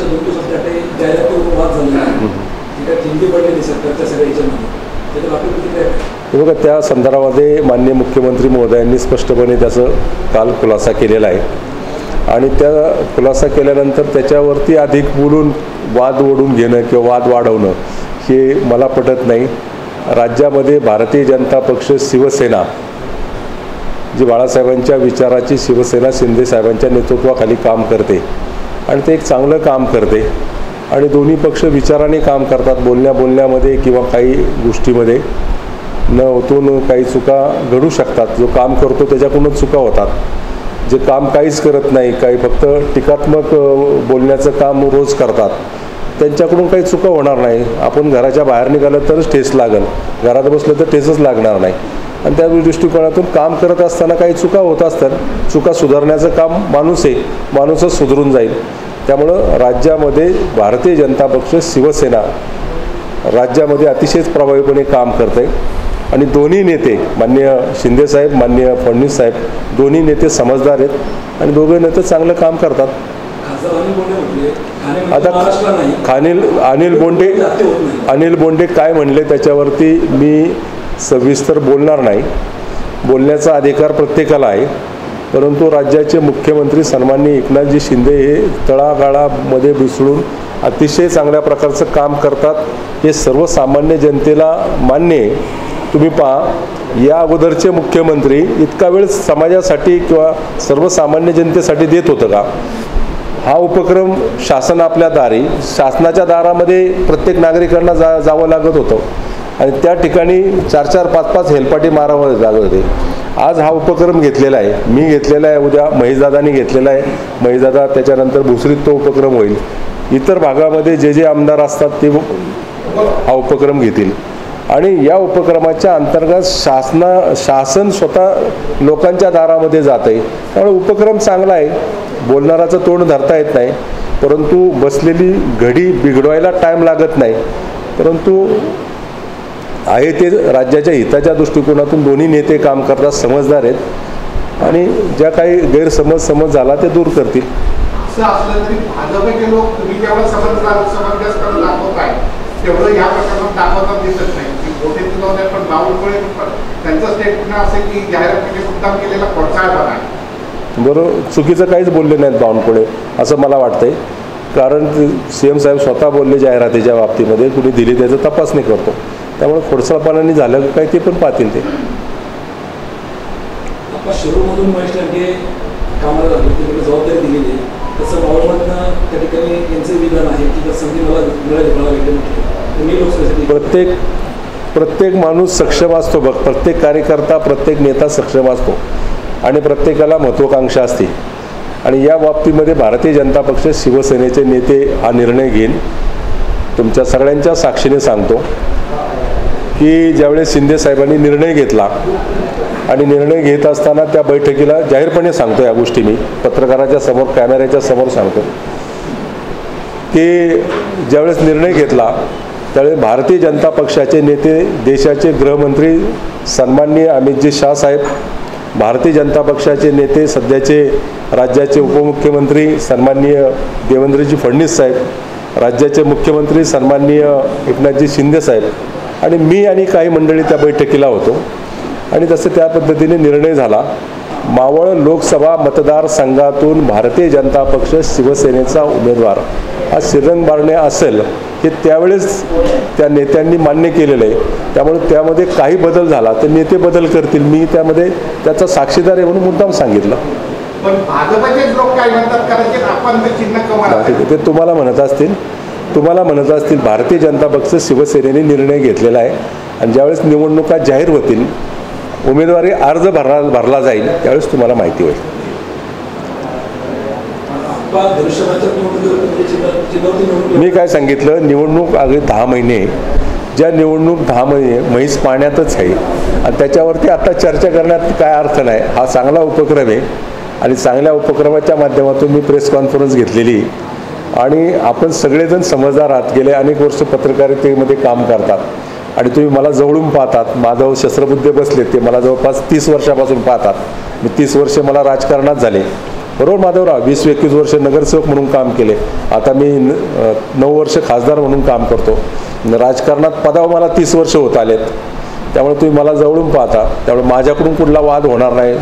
मागच्या 2 दिवसात काही जाहिरातीवर वाद झालेला आहे, ती काय ठिंगी पडलेली सरकारच्या सगळ्या याच्यामध्ये, त्याच्यावर आपली प्रतिक्रिया काय? बघा, त्या संदर्भामध्ये माननीय मुख्यमंत्री महोदयांनी स्पष्टपणे त्याचं काल खुलासा केलेला आहे आणि त्या खुलासा केल्यानंतर त्याच्यावरती अधिक बोलून वाद ओढून घेणं किंवा वाद वाढवणं हे मला पटत नाही. राज्यामध्ये भारतीय जनता पक्ष शिवसेना जी बाळासाहेबांच्या विचाराची शिवसेना शिंदे साहेबांच्या नेतृत्वाखाली काम करते आणि ते एक चांगलं काम करते आणि दोन्ही पक्ष विचाराने काम करतात. बोलण्यामध्ये किंवा काही गोष्टीमध्ये न होतून काही चुका घडू शकतात. जो काम करतो त्याच्याकडूनच चुका होतात. जे काम काहीच करत नाही, काही फक्त टीकात्मक बोलण्याचं काम रोज करतात, त्यांच्याकडून काही चुका होणार नाही. आपण घराच्या बाहेर निघालं तरच ठेस लागेल, घरात बसलं तर ठेसच लागणार नाही. आणि त्या दृष्टिकोनातून काम करत असताना काही चुका होत असतात. चुका सुधारण्याचं काम माणूस आहे, माणूसच सुधरून जाईल. त्यामुळं राज्यामध्ये भारतीय जनता पक्ष शिवसेना राज्यामध्ये अतिशय प्रभावीपणे काम करते आणि दोन्ही नेते माननीय शिंदेसाहेब, माननीय फडणवीस साहेब, दोन्ही नेते समजदार आहेत आणि दोघे नेते चांगलं काम करतात. आता अनिल बोंडे काय म्हणले त्याच्यावरती मी सविस्तर बोलणार नाही. बोलण्याचा अधिकार प्रत्येकाला आहे, परंतु राज्याचे मुख्यमंत्री सन्माननीय एकनाथजी शिंदे हे तळागाळामध्ये मिसळून अतिशय चांगल्या प्रकारचं काम करतात. हे सर्वसामान्य जनतेला मान्य आहे. तुम्ही पहा, या अगोदरचे मुख्यमंत्री इतका वेळ समाजासाठी किंवा सर्वसामान्य जनतेसाठी देत होतं का? हा उपक्रम शासन आपल्या दारी, शासनाच्या दारामध्ये प्रत्येक नागरिकांना जावं लागत होतं आणि त्या ठिकाणी 4-4, 5-5 हेलपाटी मारावं लागत होते. आज हा उपक्रम घेतलेला आहे, मी घेतलेला आहे, उद्या महेशदादांनी घेतलेला आहे, महेशदादा त्याच्यानंतर भुसरीत तो उपक्रम होईल. इतर भागामध्ये जे आमदार असतात ते हा उपक्रम घेतील आणि या उपक्रमाच्या अंतर्गत शासन स्वतः लोकांच्या दारामध्ये जात आहे. त्यामुळे उपक्रम चांगला आहे. बोलणाराचं तोंड धरता येत नाही, परंतु बसलेली घडी बिघडवायला टाईम लागत नाही. परंतु आहे ते राज्याच्या हिताच्या दृष्टिकोनातून दोन्ही नेते काम करतात, समजदार आहेत आणि ज्या काही गैरसमज झाला ते दूर करतील. असं असलं तरी भाजपचे लोक तुम्ही जेव्हा समंजसपणे दाखवताय तेवढं या प्रकरणात दाखवता दिसत नाही. पण बावनकुळे त्यांचं स्टेटमेंट असेल की जाहिरातीने मुद्दाम केलेला खोडसाळपणा आहे. बरोबर, चुकीचं काहीच बोलले नाहीत बावनकुळे असं मला वाटतंय. कारण CM साहेब स्वतः बोलले जाहिरातीच्या बाबतीमध्ये कुणी दिली त्याचं तपासणी करतो. त्यामुळे खोडसाळपणाने झालं काय ते पण पाहतील. ते शिरूरमधून महेश लांडगे कामाला लागले, जबाबदारी दिलेली आहे, तसं मावळमधनं त्या ठिकाणी यांचं विधान आहे की संधी मला मिळाली. प्रत्येक माणूस सक्षम असतो बघ, प्रत्येक कार्यकर्ता, प्रत्येक नेता सक्षम असतो आणि प्रत्येकाला महत्त्वाकांक्षा असते आणि या बाबतीमध्ये भारतीय जनता पक्ष शिवसेनेचे नेते हा निर्णय घेईल. तुमच्या सगळ्यांच्या साक्षीने सांगतो की ज्यावेळेस शिंदे साहेबांनी निर्णय घेतला आणि निर्णय घेत असताना त्या बैठकीला जाहीरपणे सांगतो, या गोष्टी मी पत्रकाराच्या समोर, कॅमेऱ्याच्या समोर सांगतो की ज्यावेळेस निर्णय घेतला त्यावेळेस भारतीय जनता पक्षाचे नेते, देशाचे गृहमंत्री सन्माननीय अमितजी शाह साहेब, भारतीय जनता पक्षाचे नेते सध्याचे राज्याचे उपमुख्यमंत्री सन्माननीय देवेंद्रजी फडणवीस साहेब, राज्याचे मुख्यमंत्री सन्माननीय एकनाथजी शिंदे साहेब आणि मी आणि काही मंडळी त्या बैठकीला होतो आणि तसं त्या पद्धतीने निर्णय झाला. मावळ लोकसभा मतदारसंघातून भारतीय जनता पक्ष शिवसेनेचा उमेदवार हा श्रीरंग बारणे असेल हे त्यावेळेस त्या नेत्यांनी मान्य केलेलं आहे. त्यामुळे त्यामध्ये काही बदल झाला तर नेते बदल करतील, मी त्यामध्ये त्याचा साक्षीदार आहे म्हणून मुद्दाम सांगितलं. पण भाजपचे लोक काय म्हणतात, कारण आपण चिन्ह कमवलं ते तुम्हाला म्हणत असतील भारतीय जनता पक्ष शिवसेनेने निर्णय घेतलेला आहे आणि ज्यावेळेस निवडणुका जाहीर होतील, उमेदवारी अर्ज भरला जाईल, त्यावेळेस तुम्हाला माहिती होईल. मी काय सांगितलं, निवडणूक अगदी 10 महिने, ज्या निवडणूक 10 महिने म्हैस पाण्यातच आहे आणि त्याच्यावरती आता चर्चा करण्यात काय अर्थ नाही. हा चांगला उपक्रम आहे आणि चांगल्या उपक्रमाच्या माध्यमातून मी प्रेस कॉन्फरन्स घेतलेली आणि आपण सगळेजण समजदार आहात. गेले अनेक वर्ष पत्रकारितेमध्ये काम करतात आणि तुम्ही मला जवळून पाहतात. माझ्यावर शस्त्रबुद्धे बसले, ते मला जवळपास 30 वर्षापासून पाहतात. मी 30 वर्ष मला राजकारणात झाले बरोबर माधवराव, 20-21 वर्ष नगरसेवक म्हणून काम केले, आता मी 9 वर्ष खासदार म्हणून काम करतो, राजकारणात पदावर मला 30 वर्ष होत आलेत, त्यामुळे तुम्ही मला जवळून पाहता, त्यामुळे माझ्याकडून कुठला वाद होणार नाही,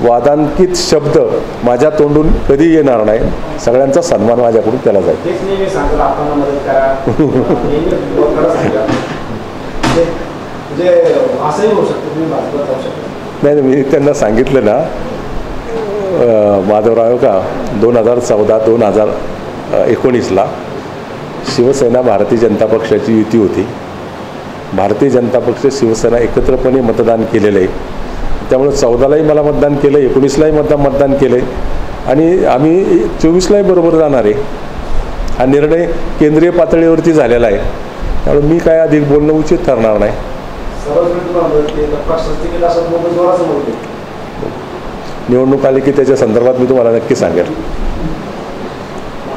वादांकित शब्द माझ्या तोंडून कधी येणार नाही, सगळ्यांचा सन्मान माझ्याकडून केला जाईल. नाही, मी त्यांना सांगितलं ना माधवराव का 2014-2019ला शिवसेना भारतीय जनता पक्षाची युती होती. भारतीय जनता पक्ष शिवसेना एकत्रपणे मतदान केलेलं आहे, त्यामुळे 14लाही मला मतदान केलं, 19लाही मतदान केलं आहे आणि आम्ही 24लाही बरोबर जाणार आहे. हा निर्णय केंद्रीय पातळीवरती झालेला आहे, त्यामुळे मी काय अधिक बोलणं उचित ठरणार नाही. निवडणूक आली की त्याच्या संदर्भात मी तुम्हाला नक्की सांगेल.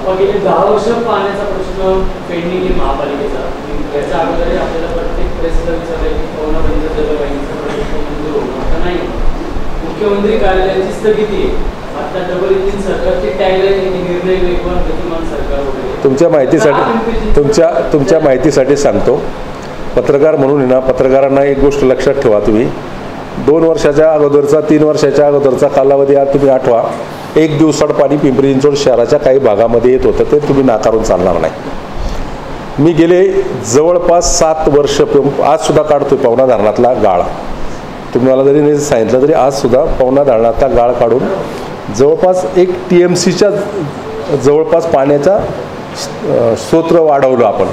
गेले 10 वर्ष पाण्याचा प्रश्न पेंडिंग आहे महापालिकेचा. याच्या अगोदर आपल्याला प्रत्येक प्रेसला विचारलं की पवनापर्यंत जलवाहिनीचा प्रश्न मंजूर होणार आता नाही. मुख्यमंत्री कार्यालयाची स्थगिती आहे. आता डबल इंजिन सरकारची टॅगलाईन निर्णय वेगवान गतिमान सरकार वगैरे. तुमच्या माहितीसाठी सांगतो, पत्रकार म्हणून ना, पत्रकारांना एक गोष्ट लक्षात ठेवा, तुम्ही 2 वर्षाच्या अगोदरचा 3 वर्षाच्या अगोदरचा कालावधी आज तुम्ही आठवा. 1 दिवसाड पाणी पिंपरी चिंचवड शहराच्या काही भागामध्ये येत होतं, ते तुम्ही नाकारून चालणार नाही. मी गेले जवळपास 7 वर्ष आज सुद्धा काढतोय पवना धरणातला गाळ. तुम्हाला जरी नाही सांगितलं तरी आज सुद्धा पवना धरणातला गाळ काढून जवळपास 1 TMCच्या जवळपास पाण्याचा स्तोत्र वाढवलं आपण,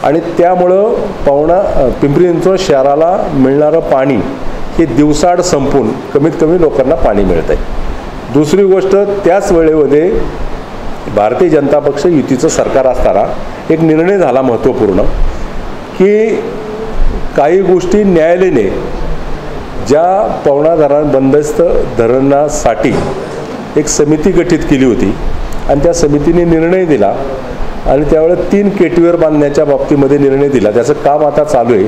आणि त्यामुळं पिंपरी चिंचवड शहराला मिळणारं पाणी हे दिवसाआड संपून कमीत कमी लोकांना पाणी मिळत आहे. दुसरी गोष्ट, त्याच वेळेमध्ये भारतीय जनता पक्ष युतीचं सरकार असताना एक निर्णय झाला महत्त्वपूर्ण, की काही गोष्टी न्यायालयाने ज्या पवना धरण बंदिस्त धरणासाठी एक समिती गठीत केली होती आणि त्या समितीने निर्णय दिला आणि त्यावेळेस 3 केटीवर बांधण्याच्या बाबतीमध्ये निर्णय दिला. त्याचं काम आता चालू आहे.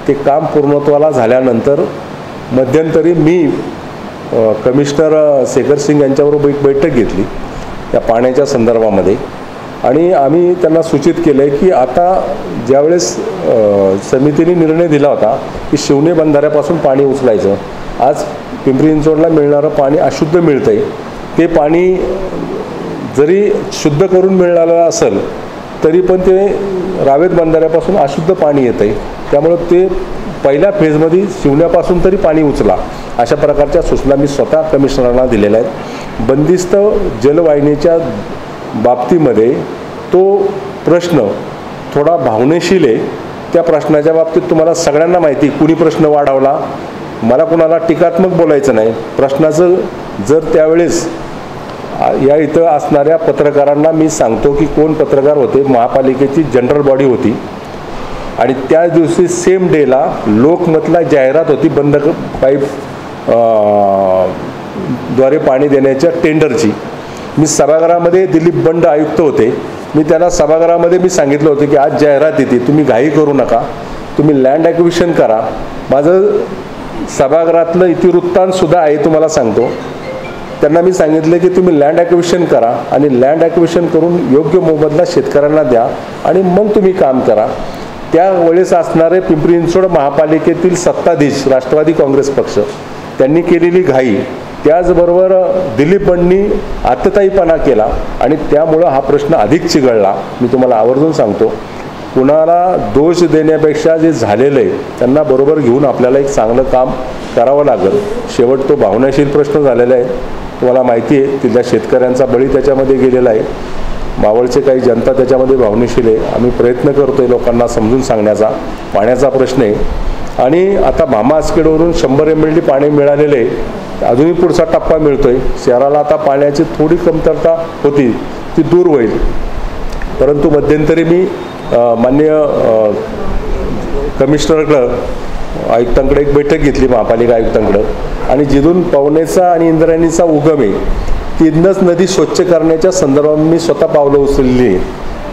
ते काम पूर्णत्वाला झाल्यानंतर मध्यंतरी मी कमिशनर शेखर सिंग यांच्याबरोबर एक बैठक घेतली त्या पाण्याच्या संदर्भामध्ये, आणि आम्ही त्यांना सूचित केलं आहे की आता ज्यावेळेस समितीने निर्णय दिला होता की शिवणे बंधाऱ्यापासून पाणी उचलायचं, आज पिंपरी चिंचवडला मिळणारं पाणी अशुद्ध मिळतं आहे. ते पाणी जरी शुद्ध करून मिळालं असेल तरी पण ते रावेत बंधाऱ्यापासून अशुद्ध पाणी येतं आहे, त्यामुळं ते पहिल्या फेजमध्ये शिवण्यापासून तरी पाणी उचला, अशा प्रकारच्या सूचना मी स्वतः कमिशनरांना दिलेल्या आहेत. बंदिस्त जलवाहिनीच्या बाबतीमध्ये तो प्रश्न थोडा भावनेशील आहे. त्या प्रश्नाच्या बाबतीत तुम्हाला सगळ्यांना माहिती, कुणी प्रश्न वाढवला, मला कुणाला टीकात्मक बोलायचं नाही. प्रश्नाचं जर त्यावेळेस या इथं असणाऱ्या पत्रकारांना मी सांगतो की कोण पत्रकार होते, महापालिकेची जनरल बॉडी होती आणि त्या दिवशी सेम डेला लोकमतला जाहिरात होती बंद पाईप द्वारे पाणी देण्याच्या टेंडरची. मी सभागृहामध्ये दिलीप बंड आयुक्त होते, मी त्यांना सभागृहामध्ये मी सांगितलं होतं की आज जाहिरात येते, तुम्ही घाई करू नका, तुम्ही लँड ॲक्विजिशन करा. माझं सभागृहातलं इतिवृत्तांतसुद्धा आहे, तुम्हाला सांगतो. त्यांना मी सांगितलं की तुम्ही लँड ॲक्विजिशन करा आणि लँड ॲक्विजिशन करून योग्य मोबदला शेतकऱ्यांना द्या आणि मग तुम्ही काम करा. त्यावेळेस असणारे पिंपरी चिंचवड महापालिकेतील सत्ताधीश राष्ट्रवादी काँग्रेस पक्ष त्यांनी केलेली घाई, त्याचबरोबर दिलीप बंडनी आतताईपणा केला आणि त्यामुळं हा प्रश्न अधिक चिघळला. मी तुम्हाला आवर्जून सांगतो, कुणाला दोष देण्यापेक्षा जे झालेलं आहे त्यांना बरोबर घेऊन आपल्याला एक चांगलं काम करावं लागेल. शेवट तो भावनाशील प्रश्न झालेला आहे, तुम्हाला माहिती आहे. तिथल्या शेतकऱ्यांचा बळी त्याच्यामध्ये गेलेला आहे, मावळचे काही जनता त्याच्यामध्ये भावनेशील आहे. आम्ही प्रयत्न करतो आहे लोकांना समजून सांगण्याचा. पाण्याचा प्रश्न आहे आणि आता भामा आसखेडवरून 100 MLD पाणी मिळालेलं आहे, अजूनही पुढचा टप्पा मिळतो आहे. शहराला आता पाण्याची थोडी कमतरता होती, ती दूर होईल. परंतु मध्यंतरी मी माननीय कमिशनरकडं आयुक्तांकडे एक बैठक घेतली, महापालिका आयुक्तांकडं, आणि जिथून पवनेचा आणि इंद्रायणीचा उगम आहे तिथनंच नदी स्वच्छ करण्याच्या संदर्भात मी स्वतः पावलं उचलली आहे.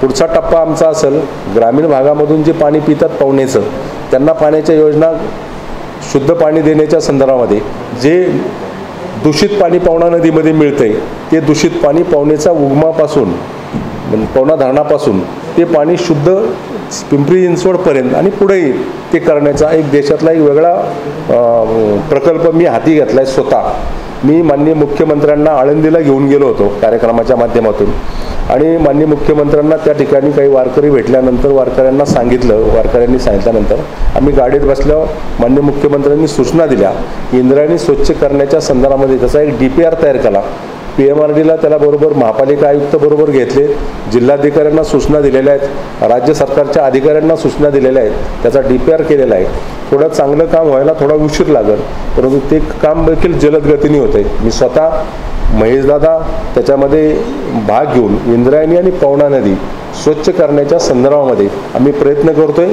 पुढचा टप्पा आमचा असेल ग्रामीण भागामधून जे पाणी पितात पवनेचं, त्यांना पाण्याच्या योजना शुद्ध पाणी देण्याच्या संदर्भामध्ये जे दूषित पाणी पवना नदीमध्ये मिळतंय ते दूषित पाणी पवनेचा उगमापासून पवना धरणापासून ते पाणी शुद्ध पिंपरी चिंचवडपर्यंत आणि पुढेही ते करण्याचा एक देशातला एक वेगळा प्रकल्प मी हाती घेतला आहे स्वतः. मी माननीय मुख्यमंत्र्यांना आळंदीला घेऊन गेलो होतो कार्यक्रमाच्या माध्यमातून आणि माननीय मुख्यमंत्र्यांना त्या ठिकाणी काही वारकरी भेटल्यानंतर वारकऱ्यांनी सांगितल्यानंतर आम्ही गाडीत बसल्यावर माननीय मुख्यमंत्र्यांनी सूचना दिल्या इंद्रायणी स्वच्छ करण्याच्या संदर्भामध्ये त्याचा एक DPR तयार केला. PMRDला त्याला बरोबर महापालिका आयुक्त बरोबर घेतले, जिल्हाधिकाऱ्यांना सूचना दिलेल्या आहेत, राज्य सरकारच्या अधिकाऱ्यांना सूचना दिलेल्या आहेत, त्याचा DPR केलेला आहे. थोडं चांगलं काम व्हायला थोडा उशीर लागेल परंतु ते काम देखील जलद गतीने होतं आहे. मी स्वतः महेशदादा त्याच्यामध्ये भाग घेऊन इंद्रायणी आणि पवना नदी स्वच्छ करण्याच्या संदर्भामध्ये आम्ही प्रयत्न करतोय.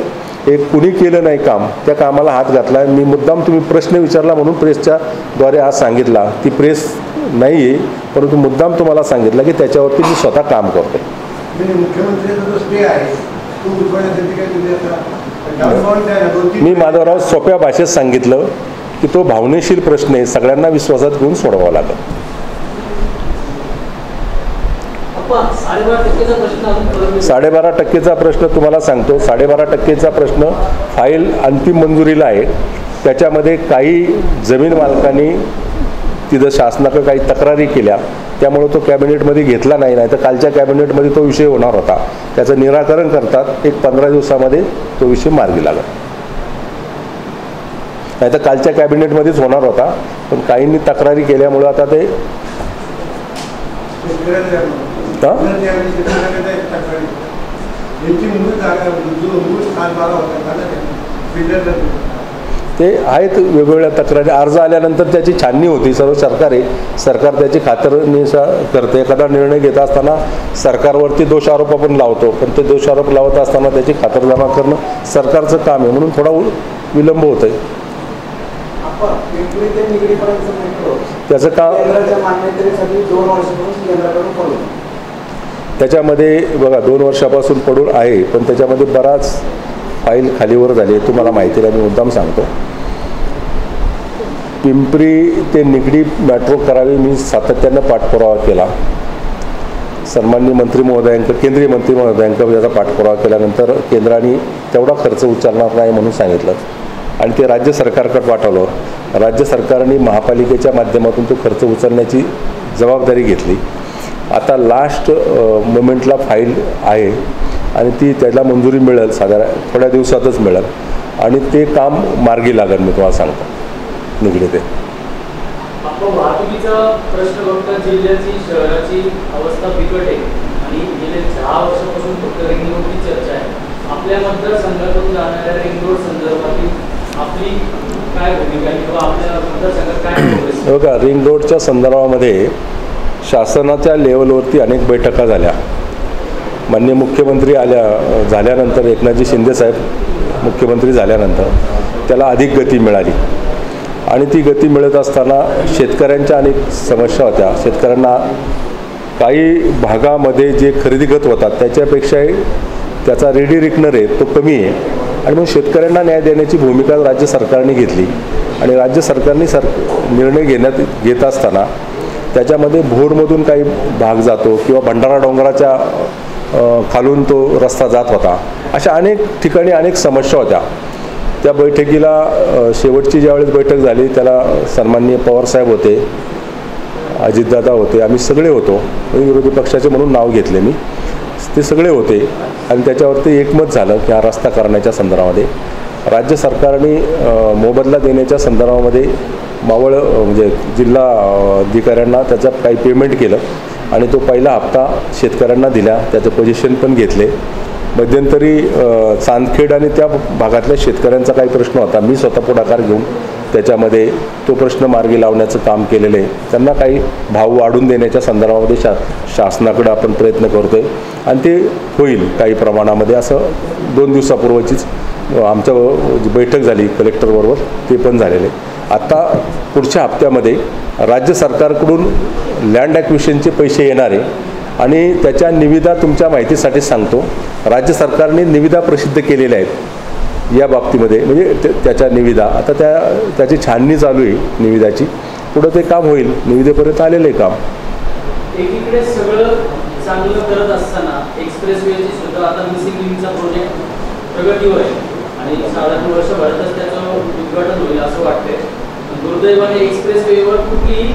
हे कुणी केलं नाही काम, त्या कामाला हात घातला. मी मुद्दाम तुम्ही प्रश्न विचारला म्हणून प्रेसच्या द्वारे आज सांगितला. ती प्रेस नाही आहे परंतु मुद्दाम तुम्हाला सांगितलं की त्याच्यावरती मी स्वतः काम करतोय. मी माधवराव सोप्या भाषेत सांगितलं की तो भावनेशील प्रश्न आहे, सगळ्यांना विश्वासात घेऊन सोडवावा लागेल. 12.5% प्रश्न तुम्हाला सांगतो. 12.5% प्रश्न फाईल अंतिम मंजुरीला आहे. त्याच्यामध्ये काही जमीन मालकांनी तिथं शासनाकडे काही तक्रारी केल्या त्यामुळे तो कॅबिनेटमध्ये घेतला नाही, तर कालच्या कॅबिनेटमध्ये तो विषय होणार होता. त्याचं निराकरण करतात एक 15 दिवसामध्ये तो विषय मार्गी लागला. नाही तर कालच्या कॅबिनेटमध्येच होणार होता पण काहींनी तक्रारी केल्यामुळे आता ते ते आहेत वेगवेगळ्या तक्रारी. अर्ज आल्यानंतर त्याची छाननी होती. सर्व सरकार त्याची खातरनिशा करते. एखादा निर्णय घेत असताना सरकारवरती दोषारोप आपण लावतो पण ते दोषारोप लावत असताना त्याची खातरजमा करणं सरकारचं काम आहे म्हणून थोडा विलंब होत आहे. त्याचं काम त्याच्यामध्ये बघा 2 वर्षापासून पडून आहे पण त्याच्यामध्ये बराच फाईल खालीवर झाली आहे. तुम्हाला माहिती आहे, मी मुद्दाम सांगतो. पिंपरी ते निगडी मेट्रो करावी मी सातत्यानं पाठपुरावा केला. सन्माननीय मंत्री महोदयांक केंद्रीय मंत्री महोदयांक याचा पाठपुरावा केल्यानंतर केंद्राने तेवढा खर्च उचलणार नाही म्हणून सांगितलं आणि ते राज्य सरकारकडे पाठवलं. राज्य सरकारने महापालिकेच्या माध्यमातून तो खर्च उचलण्याची जबाबदारी घेतली. आता लास्ट मोमेंटला फाईल आहे आणि ती त्याला मंजुरी मिळेल, साधारण थोड्या दिवसातच मिळेल आणि ते काम मार्गी लागेल. मी तुम्हाला सांगतो निगडी ते वाहतुकीचा प्रश्न फक्त जिल्ह्याची शहराची अवस्था बिकट आहे आणि गेले 10 वर्षापासून फक्त रिंग रोडची चर्चा आहे. आपल्या मतदारसंघातून जाणाऱ्या रिंग रोड संदर्भातील आपली काय भूमिका किंवा आपल्या मतदारसंघात काय प्रोग्रेस? बघा, रिंग रोडच्या संदर्भामध्ये शासनाच्या लेवलवरती अनेक बैठका झाल्या. माननीय मुख्यमंत्री झाल्यानंतर एकनाथजी शिंदेसाहेब मुख्यमंत्री झाल्यानंतर त्याला अधिक गती मिळाली आणि ती गती मिळत असताना शेतकऱ्यांच्या अनेक समस्या होत्या. शेतकऱ्यांना काही भागामध्ये जे खरेदी खत होतात त्याच्यापेक्षाही त्याचा रेडी रिकनर आहे तो कमी आहे आणि मग शेतकऱ्यांना न्याय देण्याची भूमिका राज्य सरकारने घेतली आणि राज्य सरकारने निर्णय घेत असताना त्याच्यामध्ये भोरमधून काही भाग जातो किंवा भंडारा डोंगराच्या खालून तो रस्ता जात होता. अशा अनेक ठिकाणी अनेक समस्या होत्या. त्या बैठकीला शेवटची ज्यावेळेस बैठक झाली त्याला सन्माननीय पवारसाहेब होते, अजितदादा होते, आम्ही सगळे होतो. विरोधी पक्षाचे म्हणून नाव घेतले मी, ते सगळे होते आणि त्याच्यावरती एकमत झालं की हा रस्ता करण्याच्या संदर्भामध्ये राज्य सरकारने मोबदला देण्याच्या संदर्भामध्ये मावळ म्हणजे जिल्हा अधिकाऱ्यांना त्याचं काही पेमेंट केलं आणि तो पहिला हप्ता शेतकऱ्यांना दिला. त्याचं पोझिशन पण घेतले. मध्यंतरी चांदखेड आणि त्या भागातल्या शेतकऱ्यांचा काही प्रश्न होता, मी स्वतः पुढाकार घेऊन त्याच्यामध्ये तो प्रश्न मार्गी लावण्याचं काम केलेलं आहे. त्यांना काही भाव वाढून देण्याच्या संदर्भामध्ये शासनाकडे आपण प्रयत्न करतो आहे आणि ते होईल काही प्रमाणामध्ये. असं 2 दिवसापूर्वीचीच आमच्या बैठक झाली कलेक्टरबरोबर, ते पण झालेले. आता पुढच्या हप्त्यामध्ये राज्य सरकारकडून लँड ॲक्विजिशनचे पैसे येणार आहे आणि त्याच्या निविदा तुमच्या माहितीसाठी सांगतो. राज्य सरकारने निविदा प्रसिद्ध केलेल्या आहेत या बाबतीमध्ये, म्हणजे त्याच्या निविदा आता त्याची छाननी चालू आहे निविदाची पुढं ते काम होईल. निविदेपर्यंत आलेलं आहे काम. एकीकडे सगळं चांगलं करत असताना एक्सप्रेस वेची सुद्धा आता मिसिंग लिंकचा प्रोजेक्ट प्रगतीवर आहे आणि साधारण वर्षभरातच त्याचं उद्घाटन होईल असं वाटतंय. दुर्दैवाने एक्सप्रेस वेवर कुठलीही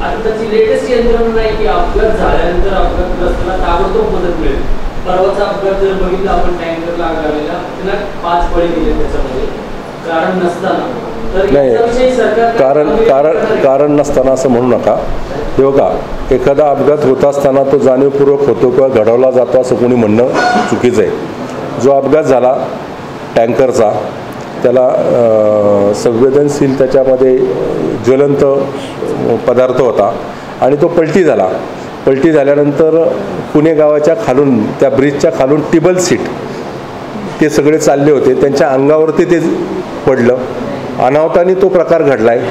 आताची लेटेस्ट यंत्रणा नाही की अपघात झाल्यानंतर अपघातग्रस्ताला ताबडतोब मदत मिळेल. परवाचा अपघात जर बघितला आपण टँकर लागलेला त्याला 5 बळी दिले त्याच्यामध्ये कारण नसताना. तर याच्याविषयी सरकार कारण नसताना असं म्हणू नका. हे बघा, एखादा अपघात होत असताना तो जाणीवपूर्वक होतो किंवा घडवला जातो असं कोणी म्हणणं चुकीचं आहे. जो अपघात झाला टँकरचा त्याला संवेदनशील त्याच्यामध्ये ज्वलंत पदार्थ होता आणि तो पलटी झाला. पलटी झाल्यानंतर पुणे गावाच्या खालून त्या ब्रिजच्या खालून टेबल सीट ते सगळे चालले होते, त्यांच्या अंगावरती ते पडलं. अनावताने तो प्रकार घडला आहे.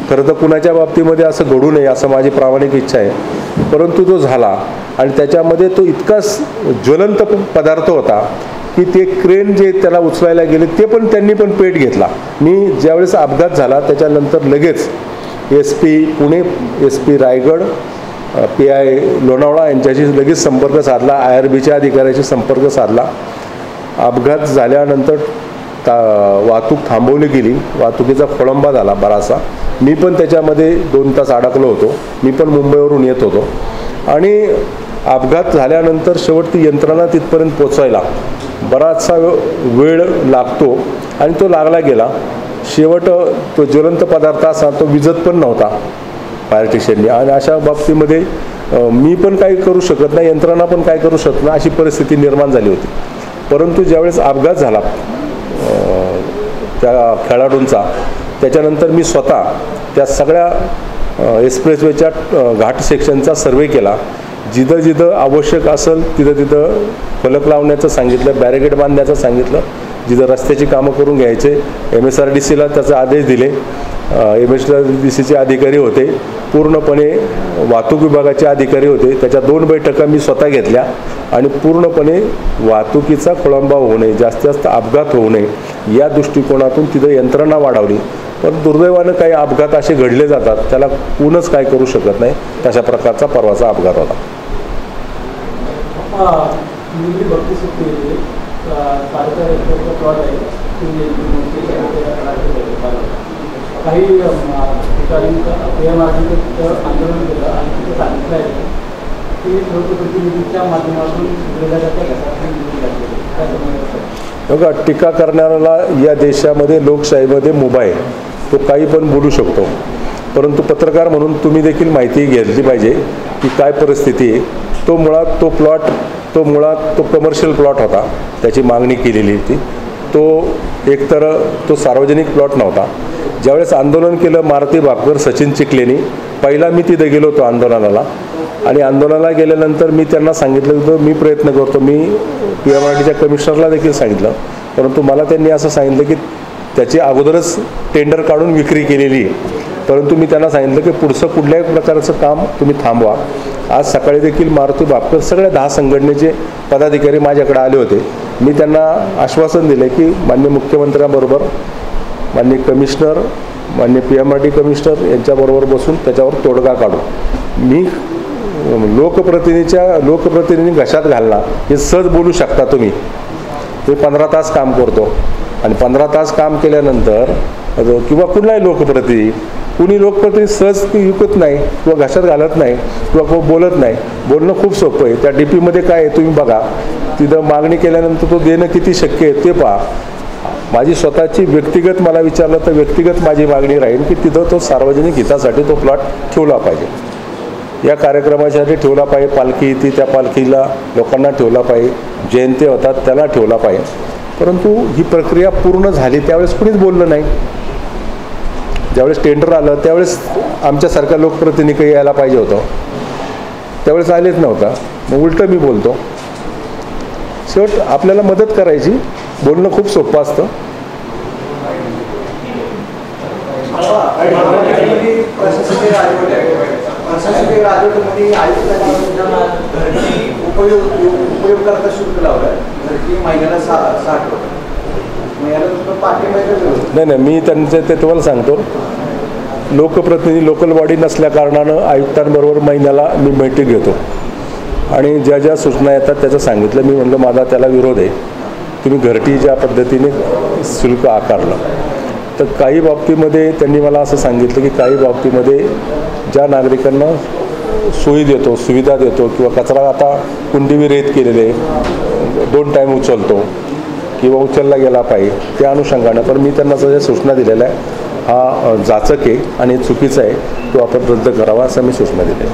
खरं तर कुणाच्या बाबतीमध्ये असं घडू नये असं माझी प्रामाणिक इच्छा आहे, परंतु तो झाला आणि त्याच्यामध्ये तो इतका ज्वलंत पदार्थ होता की ते क्रेन जे त्याला उचलायला गेले ते पण त्यांनी पण पेट घेतला. मी ज्यावेळेस अपघात झाला त्याच्यानंतर लगेच SP Pune, SP Raigad, PI Lonavala यांच्याशी लगेच संपर्क साधला. IRBच्या अधिकाऱ्याशी संपर्क साधला. अपघात झाल्यानंतर वाहतूक थांबवली गेली. वाहतुकीचा खोळंबा झाला बराचसा. मी पण त्याच्यामध्ये 2 तास अडकलो होतो. मी पण मुंबईवरून येत होतो आणि अपघात झाल्यानंतर शेवटी यंत्रणा तिथपर्यंत पोचायला बराचसा वेळ लागतो आणि तो लागला गेला. शेवट तो ज्वलंत पदार्थ असा तो विजत पण नव्हता फायर स्टेशनने आणि अशा बाबतीमध्ये मी पण काही करू शकत नाही, यंत्रणा पण काय करू शकत नाही, अशी परिस्थिती निर्माण झाली होती. परंतु ज्यावेळेस अपघात झाला त्या खेळाडूंचा त्याच्यानंतर मी स्वतः त्या सगळ्या एक्सप्रेसवेच्या घाट सेक्शनचा सर्वे केला. जिथं जिथं आवश्यक असेल तिथं तिथं फलक लावण्याचं सांगितलं, बॅरिकेड बांधण्याचं सांगितलं. जिथं रस्त्याची कामं करून घ्यायचे MSRDCला त्याचे आदेश दिले. MSRDCचे अधिकारी होते, पूर्णपणे वाहतूक विभागाचे अधिकारी होते. त्याच्या 2 बैठका मी स्वतः घेतल्या आणि पूर्णपणे वाहतुकीचा खोळंबा होऊ नये, जास्तीत जास्त अपघात होऊ नये या दृष्टिकोनातून तिथं यंत्रणा वाढवली. पण दुर्दैवानं काही अपघात असे घडले जातात, त्याला कोणच काय करू शकत नाही. तशा प्रकारचा परवाचा अपघात होता. काही ठिकाणी आंदोलन केलं आणि तिथे सांगितलं आहे की लोकप्रतिनिधीच्या माध्यमातून बघा, टीका करणाऱ्याला या देशामध्ये लोकशाहीमध्ये मुभा आहे. तो काही पण बोलू शकतो, परंतु पत्रकार म्हणून तुम्ही देखील माहिती घेतली पाहिजे की काय परिस्थिती आहे. तो मुळात तो कमर्शियल प्लॉट होता, त्याची मागणी केलेली होती. एकतर तो सार्वजनिक प्लॉट नव्हता. ज्यावेळेस आंदोलन केलं मारुती भापकर, सचिन चिखलेनी, पहिला मी तिथे गेलो होतो आंदोलनाला आणि आंदोलनाला गेल्यानंतर मी त्यांना सांगितलं होतं मी प्रयत्न करतो. मी PMRDच्या कमिशनरला देखील सांगितलं, परंतु मला त्यांनी असं सांगितलं की त्याची अगोदरच टेंडर काढून विक्री केलेली आहे. परंतु मी त्यांना सांगितलं की पुढचं कुठल्याही प्रकारचं काम तुम्ही थांबवा. आज सकाळी देखील मारुती भापकर सगळ्या 10 संघटनेचे पदाधिकारी माझ्याकडे आले होते. मी त्यांना आश्वासन दिलं की माननीय मुख्यमंत्र्यांबरोबर माननीय कमिशनर, माननीय PMRD कमिशनर यांच्याबरोबर बसून त्याच्यावर तोडगा काढू. मी लोकप्रतिनिधी घशात घालला हे सहज बोलू शकता तुम्ही. ते 15 तास काम करतो आणि 15 तास काम केल्यानंतर किंवा कुठलाही लोकप्रतिनिधी सहज विकत नाही किंवा घशात घालत नाही किंवा बोलत नाही. बोलणं खूप सोपं आहे. त्या DPमध्ये काय आहे तुम्ही बघा, तिथं मागणी केल्यानंतर तो देणं किती शक्य आहे ते पहा. माझी स्वतःची व्यक्तिगत मला विचारलं तर व्यक्तिगत माझी मागणी राहील की तिथं तो सार्वजनिक हितासाठी तो प्लॉट ठेवला पाहिजे, या कार्यक्रमासाठी ठेवला पाहिजे. पालखी येते त्या पालखीला लोकांना ठेवला पाहिजे, जयंती होतात त्याला ठेवला पाहिजे. परंतु ही प्रक्रिया पूर्ण झाली त्यावेळेस कुणीच बोललं नाही. ज्यावेळेस टेंडर आलं त्यावेळेस आमच्यासारख्या लोकप्रतिनिधी यायला पाहिजे होतं, त्यावेळेस आलेच नव्हता. मग उलटं मी बोलतो. शेवट आपल्याला मदत करायची, बोलणं खूप सोपं असतं. उपयोगकर्ता शुल्क लावलं महिन्याला 60 रुपये. नाही, मी त्यांचं ते तुम्हाला सांगतो लोकप्रतिनिधी लोकल बॉडी नसल्या कारणानं आयुक्तांबरोबर महिन्याला मी बैठक घेतो आणि ज्या ज्या सूचना येतात त्याचं सांगितलं. मी म्हटलं माझा त्याला विरोध आहे, तुम्ही घरटी ज्या पद्धतीने शुल्क आकारलं. तर काही बाबतीमध्ये त्यांनी मला असं सांगितलं की काही बाबतीमध्ये ज्या नागरिकांना सोयी देतो, सुविधा देतो किंवा कचरा आता कुंडी रेत केलेले 2 टाईम उचलतो किंवा उचलला गेला पाहिजे त्या अनुषंगानं पण मी त्यांना ज्या सूचना दिलेल्या आहे हा जाचक आहे आणि चुकीचा आहे, तो आपण रद्द करावा असं मी सूचना दिल्या.